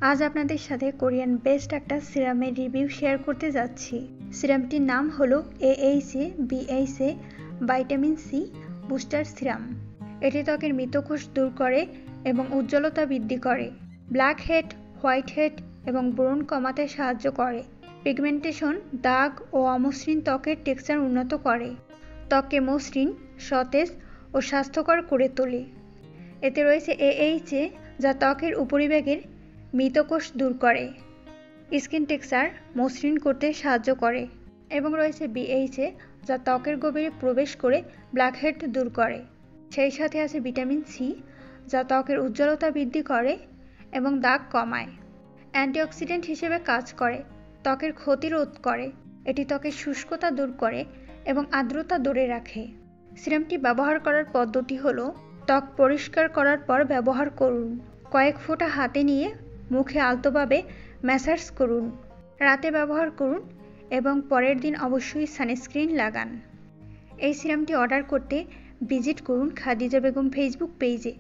আজ আপনাদের সাথে কোরিয়ান বেস্ট একটা সিরামের রিভিউ শেয়ার করতে যাচ্ছি। সিরামটির নাম হলো AHA BHA vitamin C booster serum. এটি ত্বকের মৃতকোষ দূর করে এবং উজ্জ্বলতা বৃদ্ধি করে, ব্ল্যাক হেড, হোয়াইট হেড এবং ব্রণ কমাতে সাহায্য করে, পিগমেন্টেশন, দাগ ও অমসৃণ ত্বকের টেক্সচার উন্নত করে, ত্বককে মসৃণ, সতেজ ও স্বাস্থ্যকর করে তোলে। এতে রয়েছে AHA যা ত্বকের উপরিভাগের মৃতকোষ দূর করে, স্কিন টেক্সচার মসৃণ করতে সাহায্য করে, এবং রয়েছে BHA যা ত্বকের গভীরে প্রবেশ করে ব্ল্যাকহেড দূর করে। সেই সাথে আছে ভিটামিন সি যা ত্বকের উজ্জ্বলতা বৃদ্ধি করে এবং দাগ কমায়। অ্যান্টিঅক্সিডেন্ট হিসেবে কাজ করে, ত্বকের ক্ষতি রোধ করে, এটি ত্বকের শুষ্কতা দূর করে এবং আর্দ্রতা ধরে রাখে। সিরামটি ব্যবহার করার পদ্ধতি হলো, ত্বক পরিষ্কার করার পর ব্যবহার করুন। কয়েক ফোঁটা হাতে নিয়ে মুখে আলতোভাবে ম্যাসাজ করুন। রাতে ব্যবহার করুন এবং পরের দিন অবশ্যই সানস্ক্রিন লাগান। এই সিরামটি অর্ডার করতে ভিজিট করুন খাদিজা বেগম ফেসবুক পেজে।